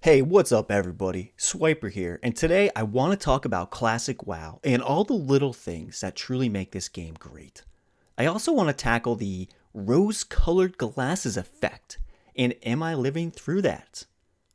Hey, what's up everybody? Swiper here, and today I want to talk about Classic WoW and all the little things that truly make this game great. I also want to tackle the rose-colored glasses effect, and am I living through that?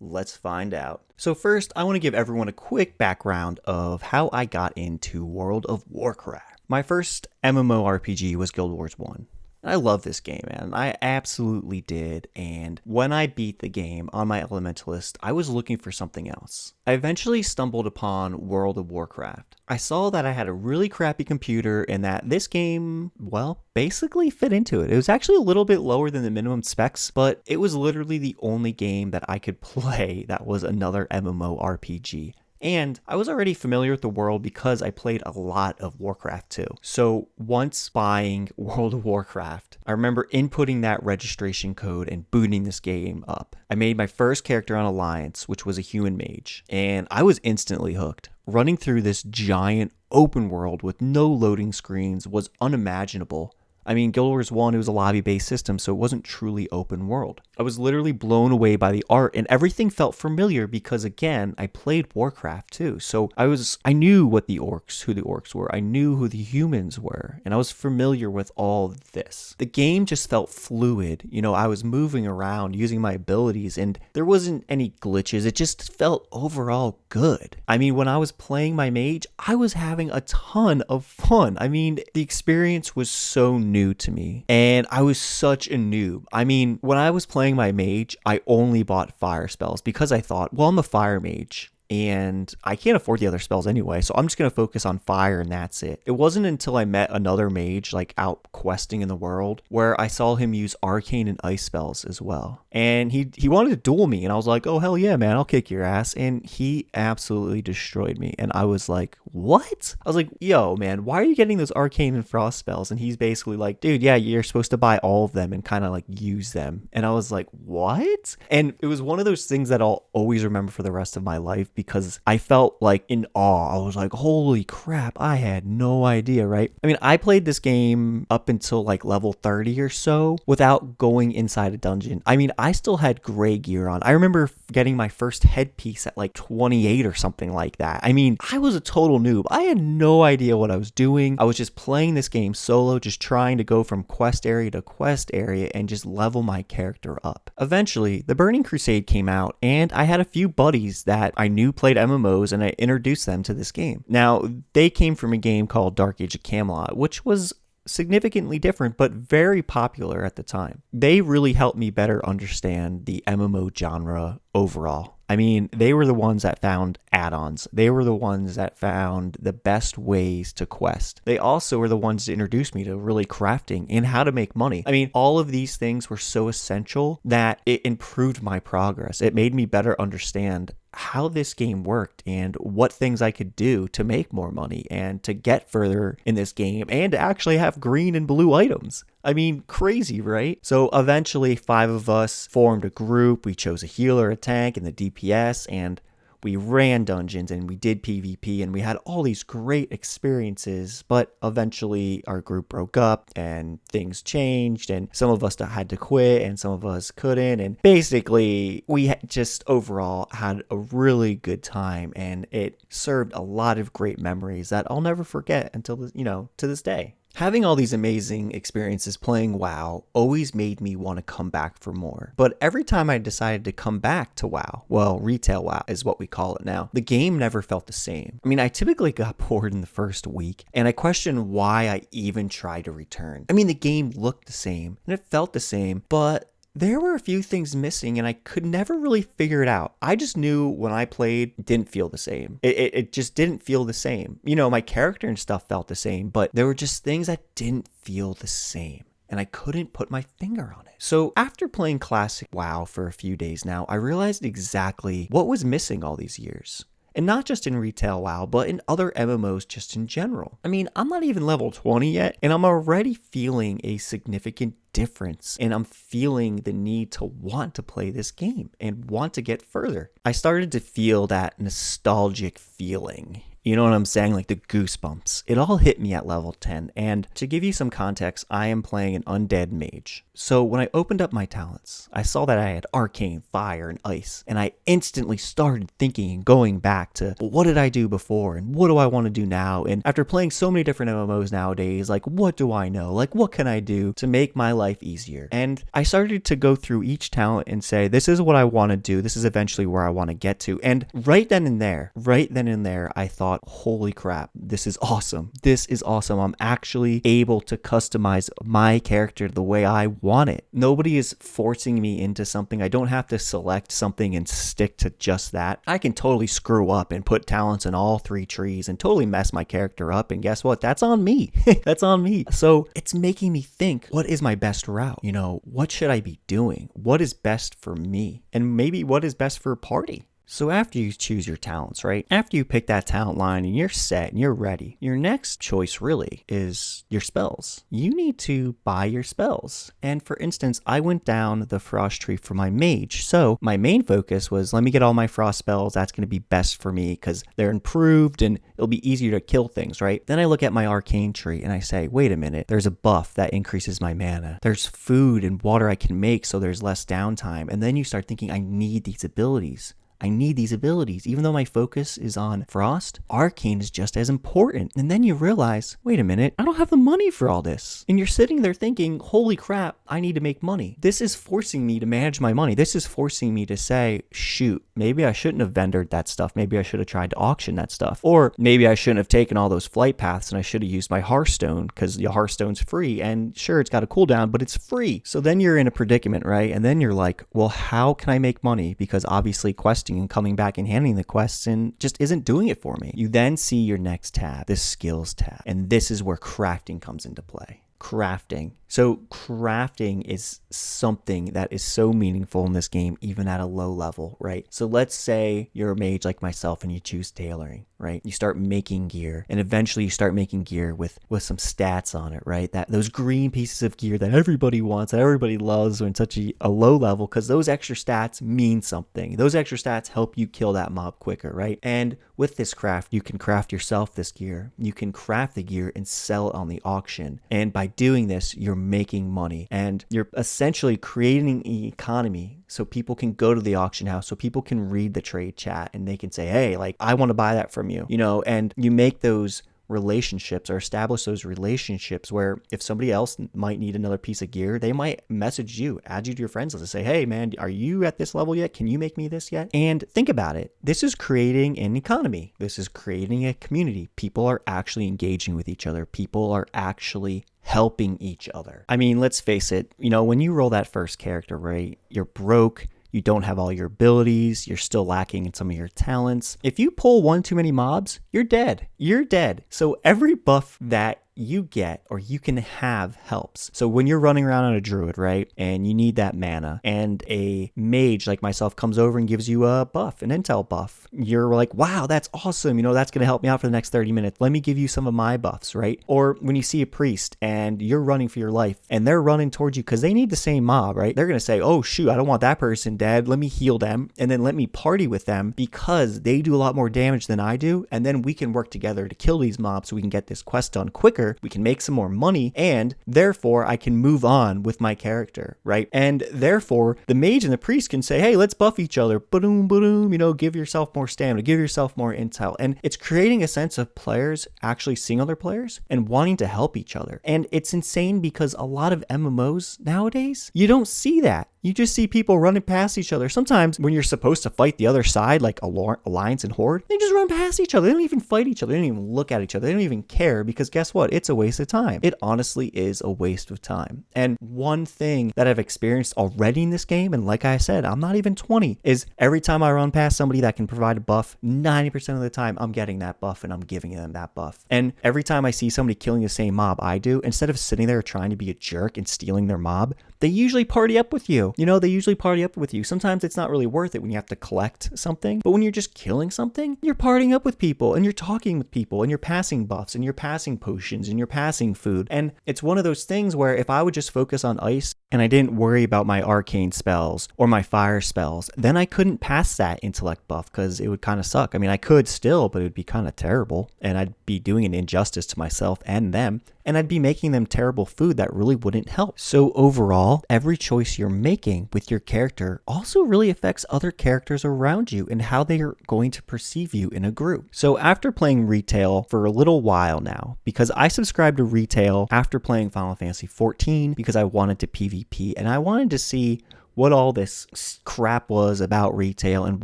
Let's find out. So first, I want to give everyone a quick background of how I got into World of Warcraft. My first MMORPG was Guild Wars 1. I love this game, man. I absolutely did. And when I beat the game on my Elementalist, I was looking for something else. I eventually stumbled upon World of Warcraft. I saw that I had a really crappy computer and that this game, well, basically fit into it. It was actually a little bit lower than the minimum specs, but it was literally the only game that I could play that was another MMORPG. And I was already familiar with the world because I played a lot of Warcraft 2. So once buying World of Warcraft, I remember inputting that registration code and booting this game up. I made my first character on Alliance, which was a human mage, and I was instantly hooked. Running through this giant open world with no loading screens was unimaginable. I mean, Guild Wars 1, it was a lobby-based system, so it wasn't truly open world. I was literally blown away by the art, and everything felt familiar because, again, I played Warcraft too. So I knew who the orcs were. I knew who the humans were, and I was familiar with all of this. The game just felt fluid. You know, I was moving around, using my abilities, and there wasn't any glitches. It just felt overall good. I mean, when I was playing my mage, I was having a ton of fun. I mean, the experience was so new to me, and I was such a noob. I mean, when I was playing my mage, I only bought fire spells because I thought, well, I'm a fire mage and I can't afford the other spells anyway, so I'm just going to focus on fire and that's it. It wasn't until I met another mage, like out questing in the world, where I saw him use arcane and ice spells as well. And he wanted to duel me, and I was like, oh, hell yeah, man, I'll kick your ass. And he absolutely destroyed me. And I was like, what? I was like, yo, man, why are you getting those arcane and frost spells? And he's basically like, dude, yeah, you're supposed to buy all of them and kind of like use them. And I was like, what? And it was one of those things that I'll always remember for the rest of my life, because I felt like in awe. I was like, holy crap, I had no idea, right? I mean, I played this game up until like level 30 or so without going inside a dungeon. I mean, I still had gray gear on. I remember getting my first headpiece at like 28 or something like that. I mean, I was a total noob. I had no idea what I was doing. I was just playing this game solo, just trying to go from quest area to quest area and just level my character up. Eventually, the Burning Crusade came out, and I had a few buddies that I knew played MMOs, and I introduced them to this game. Now, they came from a game called Dark Age of Camelot, which was significantly different but very popular at the time. They really helped me better understand the MMO genre overall. I mean, they were the ones that found add-ons. They were the ones that found the best ways to quest. They also were the ones that introduced me to really crafting and how to make money. I mean, all of these things were so essential that it improved my progress. It made me better understand how this game worked and what things I could do to make more money and to get further in this game and to actually have green and blue items. I mean, crazy, right? So eventually 5 of us formed a group. We chose a healer, a tank, and the DPS, and we ran dungeons and we did PvP and we had all these great experiences, but eventually our group broke up and things changed, and some of us had to quit and some of us couldn't, and basically we just overall had a really good time, and it served a lot of great memories that I'll never forget until, to this day. Having all these amazing experiences playing WoW always made me want to come back for more. But every time I decided to come back to WoW, well, retail WoW is what we call it now, the game never felt the same. I mean, I typically got bored in the first week, and I questioned why I even tried to return. I mean, the game looked the same, and it felt the same, but there were a few things missing, and I could never really figure it out. I just knew when I played, it didn't feel the same. It just didn't feel the same. You know, my character and stuff felt the same, but there were just things that didn't feel the same, and I couldn't put my finger on it. So after playing Classic WoW for a few days now, I realized exactly what was missing all these years. And not just in retail WoW, but in other MMOs just in general. I mean, I'm not even level 20 yet, and I'm already feeling a significant difference, and I'm feeling the need to want to play this game and want to get further. I started to feel that nostalgic feeling You know what I'm saying? Like the goosebumps. It all hit me at level 10. And to give you some context, I am playing an undead mage. So when I opened up my talents, I saw that I had arcane, fire, and ice. And I instantly started thinking and going back to, well, what did I do before? And what do I want to do now? And after playing so many different MMOs nowadays, like what do I know? Like what can I do to make my life easier? And I started to go through each talent and say, this is what I want to do. This is eventually where I want to get to. And right then and there, I thought, holy crap, this is awesome. This is awesome. I'm actually able to customize my character the way I want it. Nobody is forcing me into something. I don't have to select something and stick to just that. I can totally screw up and put talents in all 3 trees and totally mess my character up. And guess what? That's on me. That's on me. So it's making me think, what is my best route? You know, what should I be doing? What is best for me? And maybe what is best for a party? So after you choose your talents, right? After you pick that talent line and you're set and you're ready, your next choice really is your spells. You need to buy your spells. And for instance, I went down the frost tree for my mage. So my main focus was, let me get all my frost spells. That's going to be best for me because they're improved and it'll be easier to kill things, right? Then I look at my arcane tree and I say, wait a minute, there's a buff that increases my mana. There's food and water I can make so there's less downtime. And then you start thinking, I need these abilities. Even though my focus is on frost, arcane is just as important. And then you realize, wait a minute, I don't have the money for all this. And you're sitting there thinking, holy crap, I need to make money. This is forcing me to manage my money. This is forcing me to say, shoot, maybe I shouldn't have vendored that stuff. Maybe I should have tried to auction that stuff. Or maybe I shouldn't have taken all those flight paths and I should have used my Hearthstone because the Hearthstone's free. And sure, it's got a cooldown, but it's free. So then you're in a predicament, right? And then you're like, well, how can I make money? Because obviously questing and coming back and handling the quests and just isn't doing it for me. You then see your next tab, the skills tab. And this is where crafting comes into play. Crafting. So crafting is something that is so meaningful in this game, even at a low level, right? So let's say you're a mage like myself and you choose tailoring, right? You start making gear and eventually you start making gear with some stats on it, right? That those green pieces of gear that everybody wants, that everybody loves when such a low level, because those extra stats mean something. Those extra stats help you kill that mob quicker, right? And with this craft, you can craft yourself this gear. You can craft the gear and sell it on the auction. And by doing this, you're making money and you're essentially creating an economy so people can go to the auction house, so people can read the trade chat and they can say, hey, like, I want to buy that from you, you know, and you make those relationships or establish those relationships where if somebody else might need another piece of gear, they might message you, add you to your friends list and say, hey man, are you at this level yet? Can you make me this yet? And think about it. This is creating an economy. This is creating a community. People are actually engaging with each other. People are actually helping each other. I mean, let's face it, you know, when you roll that first character, right, you're broke. You don't have all your abilities. You're still lacking in some of your talents. If you pull one too many mobs, you're dead. You're dead. So every buff that you get or you can have helps. So when you're running around on a druid, right, and you need that mana and a mage like myself comes over and gives you a buff, an intel buff, you're like, wow, that's awesome. You know, that's going to help me out for the next 30 minutes. Let me give you some of my buffs, right? Or when you see a priest and you're running for your life and they're running towards you because they need the same mob, right? They're going to say, oh shoot, I don't want that person dead. Let me heal them and then let me party with them because they do a lot more damage than I do. And then we can work together to kill these mobs so we can get this quest done quicker. We can make some more money and therefore I can move on with my character, right? And therefore the mage and the priest can say, hey, let's buff each other. Boom, boom, you know, give yourself more stamina, give yourself more intel. And it's creating a sense of players actually seeing other players and wanting to help each other. And it's insane because a lot of MMOs nowadays, you don't see that. You just see people running past each other. Sometimes when you're supposed to fight the other side, like Alliance and Horde, they just run past each other. They don't even fight each other. They don't even look at each other. They don't even care because guess what? It's a waste of time. It honestly is a waste of time. And one thing that I've experienced already in this game, and like I said, I'm not even 20, is every time I run past somebody that can provide a buff, 90% of the time I'm getting that buff and I'm giving them that buff. And every time I see somebody killing the same mob I do, instead of sitting there trying to be a jerk and stealing their mob, they usually party up with you. They usually party up with you. Sometimes it's not really worth it when you have to collect something, but when you're just killing something, you're partying up with people and you're talking with people and you're passing buffs and you're passing potions and you're passing food. And it's one of those things where if I would just focus on ice and I didn't worry about my arcane spells or my fire spells, then I couldn't pass that intellect buff because it would kind of suck. I mean, I could still, but it would be kind of terrible and I'd be doing an injustice to myself and them. And I'd be making them terrible food that really wouldn't help. So overall, every choice you're making with your character also really affects other characters around you and how they are going to perceive you in a group. So after playing retail for a little while now, because I subscribed to retail after playing Final Fantasy XIV because I wanted to PvP and I wanted to see what all this crap was about retail and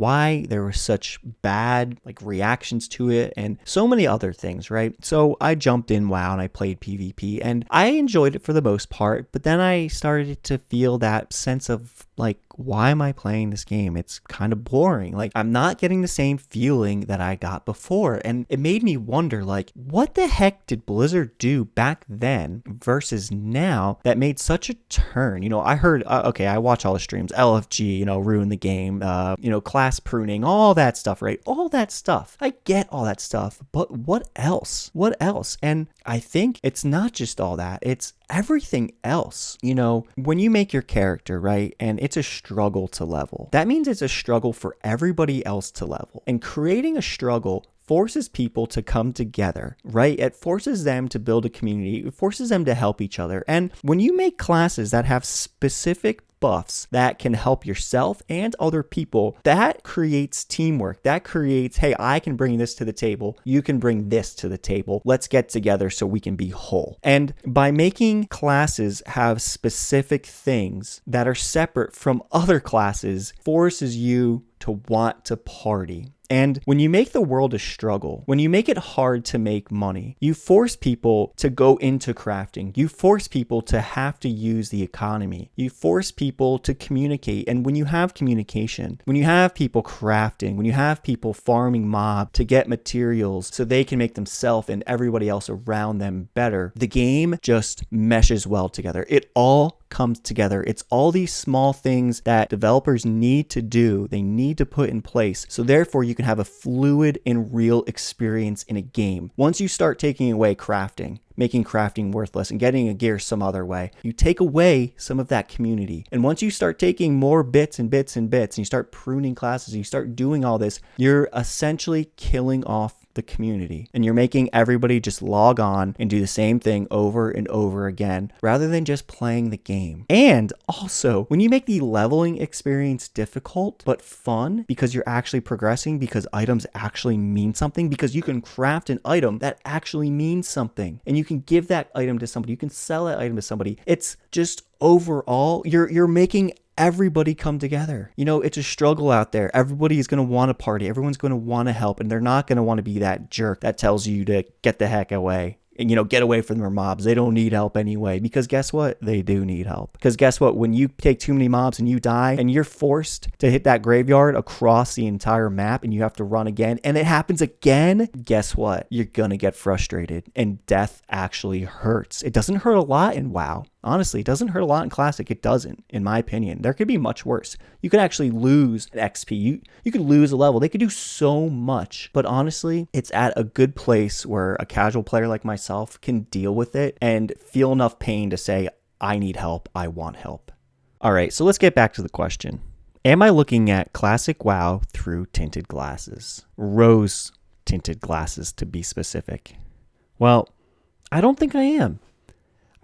why there were such bad reactions to it and so many other things, right? So I jumped in WoW and I played PvP and I enjoyed it for the most part, but then I started to feel that sense of why am I playing this game? It's kind of boring. I'm not getting the same feeling that I got before. And it made me wonder, what the heck did Blizzard do back then versus now that made such a turn? I heard, I watch all the streams, LFG, ruin the game, class pruning, all that stuff, right? All that stuff. I get all that stuff, but what else? What else? And I think it's not just all that. It's everything else. When you make your character, right, and it's a struggle to level, that means it's a struggle for everybody else to level. And creating a struggle forces people to come together, right? It forces them to build a community. It forces them to help each other. And when you make classes that have specific buffs that can help yourself and other people, that creates teamwork. That creates, hey, I can bring this to the table. You can bring this to the table. Let's get together so we can be whole. And by making classes have specific things that are separate from other classes, forces you to want to party. And when you make the world a struggle, when you make it hard to make money, you force people to go into crafting. You force people to have to use the economy. You force people to communicate. And when you have communication, when you have people crafting, when you have people farming mob to get materials so they can make themselves and everybody else around them better, the game just meshes well together. It all comes together. It's all these small things that developers need to do, they need to put in place. So therefore you can have a fluid and real experience in a game. Once you start taking away crafting, making crafting worthless and getting a gear some other way, you take away some of that community. And once you start taking more bits and bits and bits and you start pruning classes, you start doing all this, you're essentially killing off the community and you're making everybody just log on and do the same thing over and over again rather than just playing the game. And also, when you make the leveling experience difficult but fun because you're actually progressing, because items actually mean something, because you can craft an item that actually means something and you can give that item to somebody, you can sell that item to somebody. It's just overall, you're making everybody come together. It's a struggle out there. Everybody is going to want to party. Everyone's going to want to help, and they're not going to want to be that jerk that tells you to get the heck away. And, get away from their mobs. They don't need help anyway, because guess what? They do need help. Because guess what? When you take too many mobs and you die and you're forced to hit that graveyard across the entire map and you have to run again and it happens again, guess what? You're going to get frustrated, and death actually hurts. It doesn't hurt a lot in WoW. Honestly, it doesn't hurt a lot in Classic. It doesn't, in my opinion. There could be much worse. You could actually lose an XP. You could lose a level. They could do so much. But honestly, it's at a good place where a casual player like myself can deal with it and feel enough pain to say, I need help. I want help. All right, so let's get back to the question. Am I looking at Classic WoW through tinted glasses? Rose tinted glasses, to be specific. Well, I don't think I am.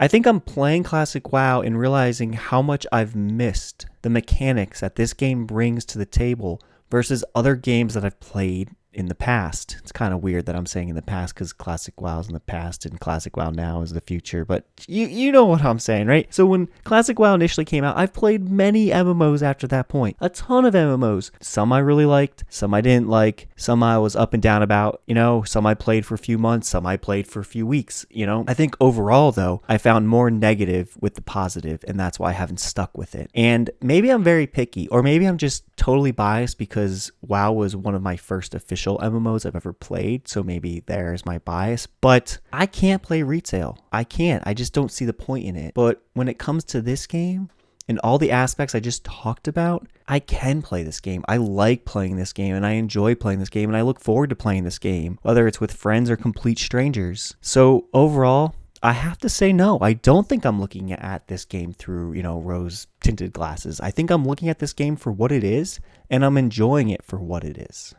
I think I'm playing Classic WoW and realizing how much I've missed the mechanics that this game brings to the table versus other games that I've played in the past. It's kind of weird that I'm saying in the past because Classic WoW is in the past and Classic WoW now is the future, but you know what I'm saying, right? So when Classic WoW initially came out, I've played many MMOs after that point. A ton of MMOs. Some I really liked, some I didn't like, some I was up and down about, some I played for a few months, some I played for a few weeks, I think overall though, I found more negative with the positive, and that's why I haven't stuck with it. And maybe I'm very picky, or maybe I'm just totally biased because WoW was one of my first official MMOs I've ever played, so maybe there's my bias, but I can't play retail. I can't. I just don't see the point in it. But when it comes to this game, and all the aspects I just talked about, I can play this game. I like playing this game, and I enjoy playing this game, and I look forward to playing this game, whether it's with friends or complete strangers. So overall, I have to say no. I don't think I'm looking at this game through, rose tinted glasses. I think I'm looking at this game for what it is, and I'm enjoying it for what it is.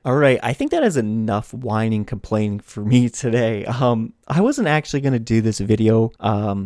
All right, I think that is enough whining, complaining for me today. I wasn't actually going to do this video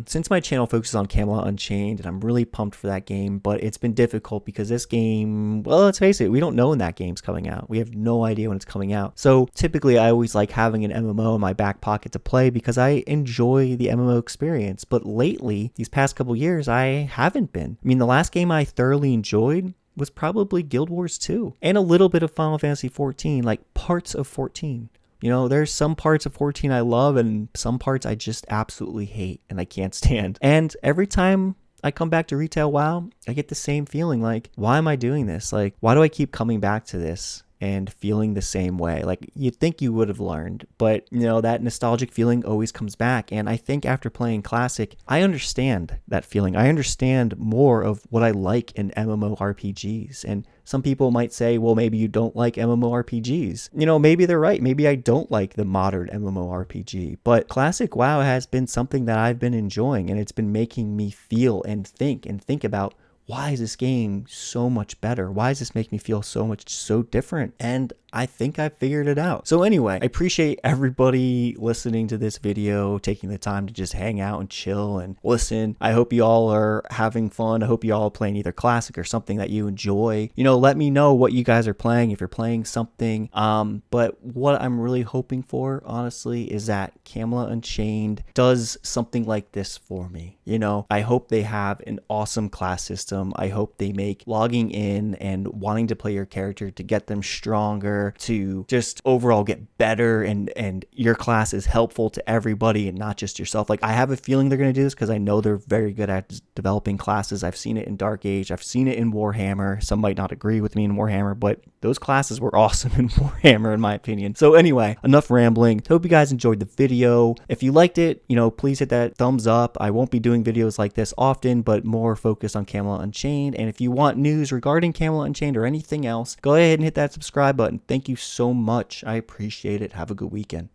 since my channel focuses on Camelot Unchained, and I'm really pumped for that game, but it's been difficult because this game, well, let's face it, we don't know when that game's coming out. We have no idea when it's coming out. So typically I always like having an MMO in my back pocket to play because I enjoy the MMO experience, but lately, these past couple years, I haven't been. I mean, the last game I thoroughly enjoyed was probably Guild Wars 2 and a little bit of Final Fantasy 14, like parts of 14. There's some parts of 14 I love and some parts I just absolutely hate and I can't stand. And every time I come back to retail WoW, I get the same feeling like, why am I doing this? Like, why do I keep coming back to this and feeling the same way? Like, you'd think you would have learned, but that nostalgic feeling always comes back. And I think after playing Classic, I understand that feeling. I understand more of what I like in MMORPGs. And some people might say, well, maybe you don't like MMORPGs. Maybe they're right. Maybe I don't like the modern MMORPG, but Classic WoW has been something that I've been enjoying, and it's been making me feel and think about, why is this game so much better? Why does this make me feel so different? And I think I figured it out. So anyway, I appreciate everybody listening to this video, taking the time to just hang out and chill and listen. I hope you all are having fun. I hope you all are playing either Classic or something that you enjoy. Let me know what you guys are playing, if you're playing something. But what I'm really hoping for, honestly, is that Camelot Unchained does something like this for me. I hope they have an awesome class system. I hope they make logging in and wanting to play your character to get them stronger, to just overall get better, and your class is helpful to everybody and not just yourself. Like, I have a feeling they're going to do this because I know they're very good at developing classes. I've seen it in Dark Age. I've seen it in Warhammer. Some might not agree with me in Warhammer, but those classes were awesome in Warhammer, in my opinion. So anyway, enough rambling. Hope you guys enjoyed the video. If you liked it, please hit that thumbs up. I won't be doing videos like this often, but more focused on Camelot Unchained. And if you want news regarding Camelot Unchained or anything else, go ahead and hit that subscribe button. Thank you so much. I appreciate it. Have a good weekend.